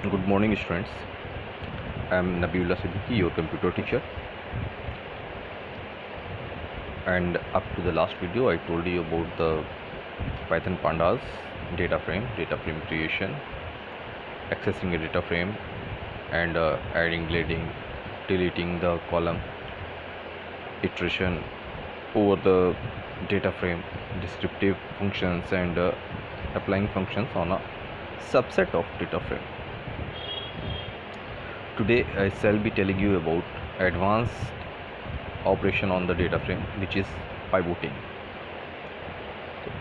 Good morning, students. I am Nabiullah Siddiqui, your computer teacher. And up to the last video, I told you about the Python pandas, data frame creation, accessing a data frame, and adding, deleting the column, iteration over the data frame, descriptive functions, and applying functions on a subset of data frame. Today, I shall be telling you about advanced operation on the data frame, which is pivoting.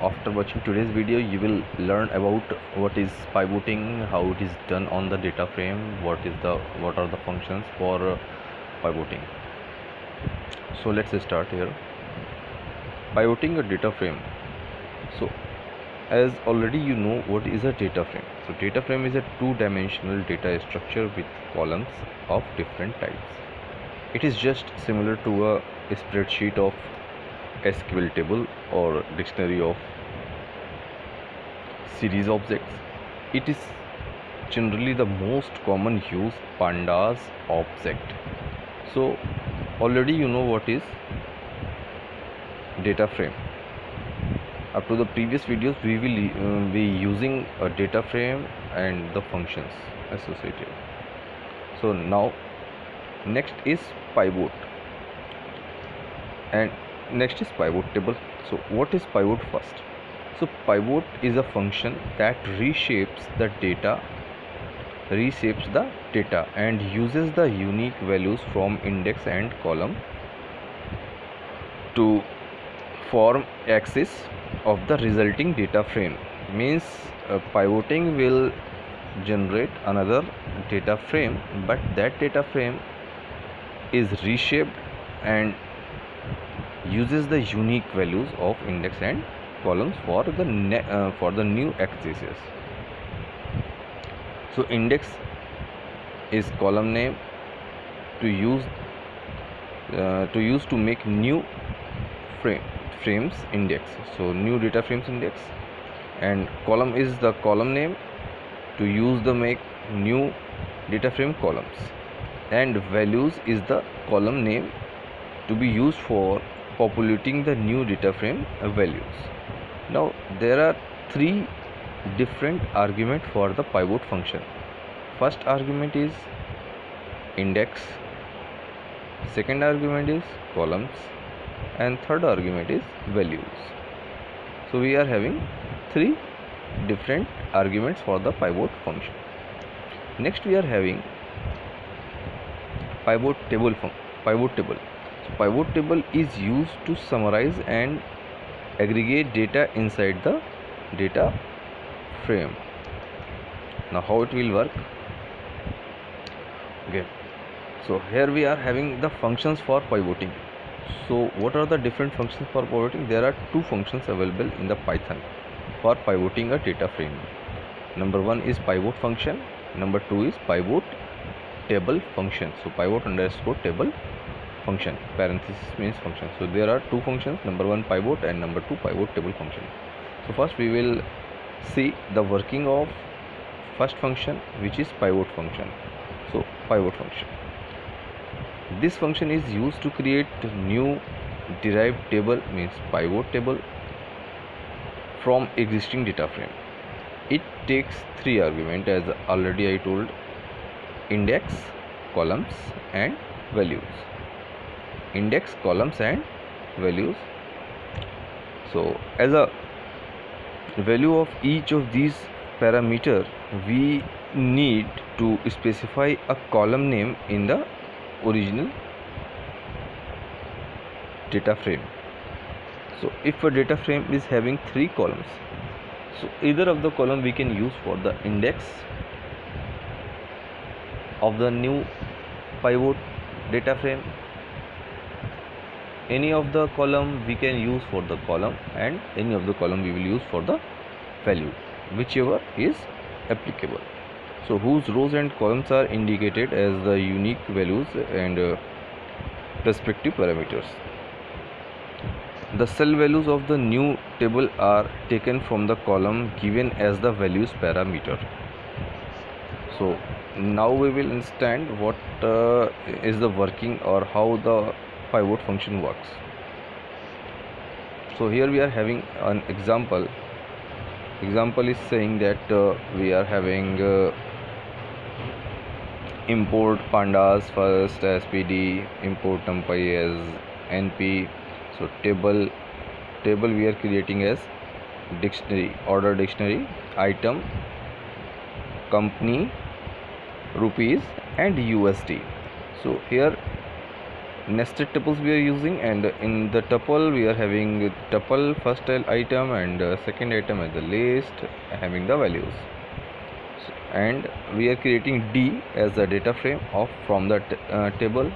After watching today's video, you will learn about what is pivoting, how it is done on the data frame, what are the functions for pivoting. So let's start here. Pivoting a data frame. So as already you know what is a data frame. So data frame is a two-dimensional data structure with columns of different types. It is just similar to a spreadsheet of SQL table or dictionary of series objects. It is generally the most common used pandas object. So already you know what is data frame. Up to the previous videos we will be using a data frame and the functions associated. So now next is pivot and next is pivot table. So what is pivot first? So pivot is a function that reshapes the data and uses the unique values from index and column to form axis of the resulting data frame. Means pivoting will generate another data frame, but that data frame is reshaped and uses the unique values of index and columns for the new axes. So index is column name to use to make new frames index. So new data frames index, and column is the column name to use the make new data frame columns, and values is the column name to be used for populating the new data frame values. Now there are three different arguments for the pivot function. First argument is index, second argument is columns, and third argument is values. So we are having three different arguments for the pivot function. Next we are having pivot table. So pivot table is used to summarize and aggregate data inside the data frame. Now how it will work? Okay, so here we are having the functions for pivoting. So what are the different functions for pivoting? There are two functions available in the Python for pivoting a data frame. Number one is pivot function, number two is pivot table function. So pivot underscore table function, parenthesis means function. So there are two functions, number one pivot and number two pivot table function. So first we will see the working of first function, which is pivot function. So pivot function, this function is used to create new derived table, means pivot table, from existing data frame. It takes three arguments, as already I told: index, columns, and values. Index, columns, and values. So as a value of each of these parameter, we need to specify a column name in the original data frame. So if a data frame is having three columns, so either of the column we can use for the index of the new pivot data frame, any of the column we can use for the column, and any of the column we will use for the value, whichever is applicable. So whose rows and columns are indicated as the unique values and respective parameters. The cell values of the new table are taken from the column given as the values parameter. So now we will understand what is the working or how the pivot function works. So here we are having an example. Example is saying that we are having import pandas first as pd, import numpy as np. So table we are creating as dictionary, order dictionary, item, company, rupees and USD. So here nested tuples we are using, and in the tuple we are having tuple first item and second item as the list having the values. And we are creating d as the data frame of from the table.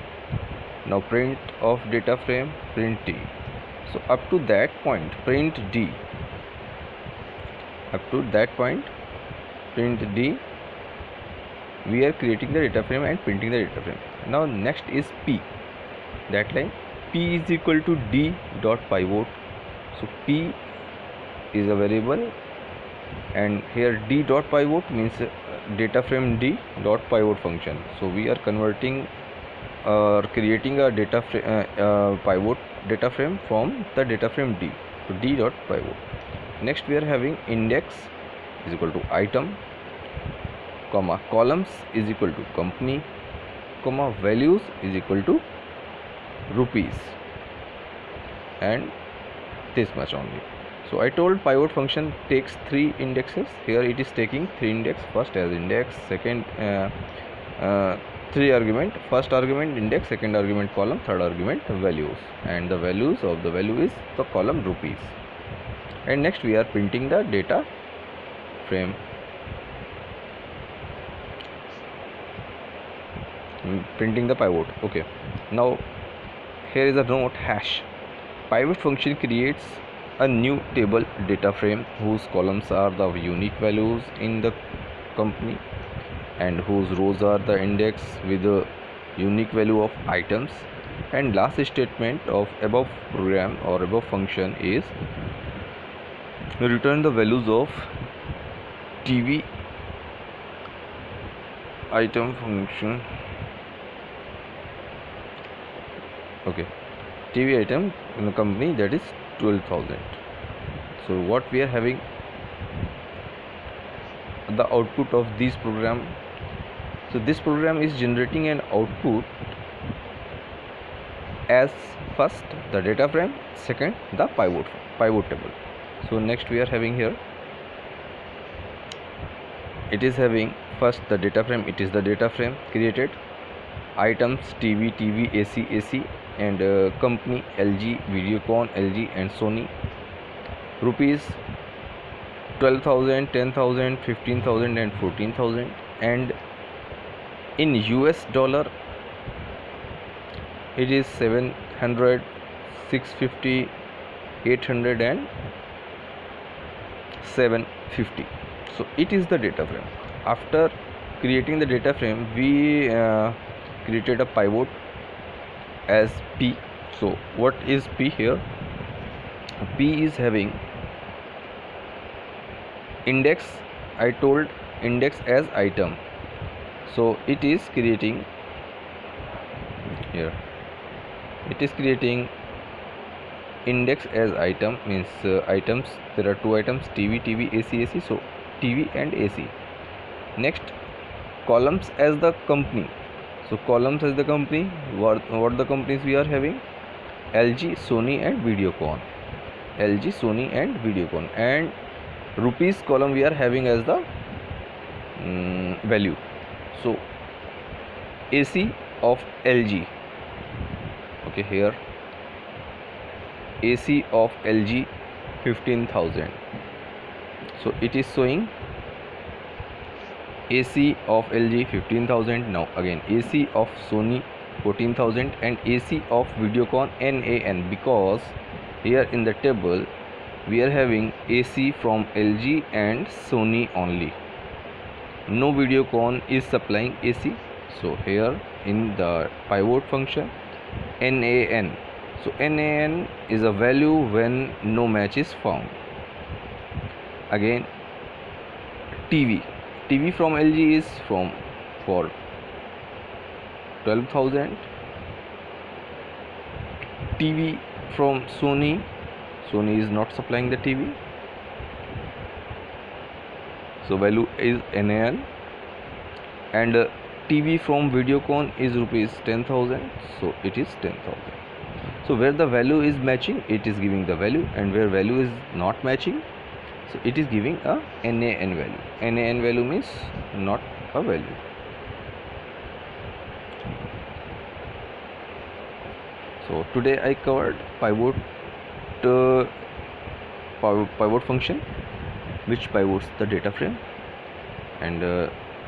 Now print of data frame, print d. So up to that point print d, up to that point print d. We are creating the data frame and printing the data frame. Now next is p, that line p is equal to d dot pivot. So p is a variable, and here d dot pivot means data frame d dot pivot function. So we are converting or creating a data pivot data frame from the data frame d to d dot pivot. Next we are having index is equal to item, comma columns is equal to company, comma values is equal to rupees, and this much only. So I told pivot function takes 3 indexes. Here it is taking 3 index, first as index, second 3 argument, first argument index, second argument column, third argument values, and the values of the value is the column rupees. And next we are printing the data frame, printing the pivot. Okay, now here is a note hash. Pivot function creates a new table data frame whose columns are the unique values in the company and whose rows are the index with the unique value of items. And last statement of above program or above function is return the values of TV item function. Okay, TV item in the company, that is 12,000. So what we are having, the output of this program. So this program is generating an output as first the data frame, second the pivot table. So next we are having here, it is having first the data frame, it is the data frame created, items TV, AC, and company LG, Videocon, LG and Sony, rupees 12,000, 10,000, 15,000 and 14,000, and in US dollar it is 700, 650, 800 and 750. So it is the data frame. After creating the data frame, we created a pivot as p. So what is p here? P is having index, I told index as item. So it is creating here, it is creating index as item, means items, there are 2 items, TV, AC. So TV and AC. Next columns as the company. So columns as the company, what the companies we are having, LG, Sony and Videocon, LG, Sony and Videocon. And rupees column we are having as the value. So AC of LG, okay, here AC of LG 15,000. So it is showing AC of LG 15,000. Now again AC of Sony 14,000 and AC of Videocon NAN, because here in the table we are having AC from LG and Sony only, no Videocon is supplying AC. So here in the pivot function NAN, so NAN is a value when no match is found. Again TV, TV from LG is for 12,000. TV from Sony is not supplying the TV, so value is NAN. And TV from Videocon is rupees 10,000, so it is 10,000. So where the value is matching, it is giving the value, and where value is not matching, so it is giving a NAN value. NAN value means not a value. So today I covered pivot function, which pivots the data frame, and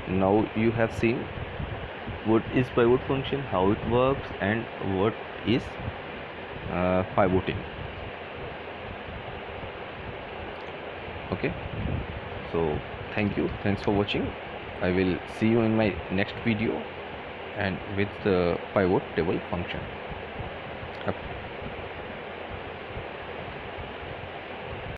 now you have seen what is pivot function, how it works, and what is pivoting. Okay, so thanks for watching. I will see you in my next video and with the pivot table function.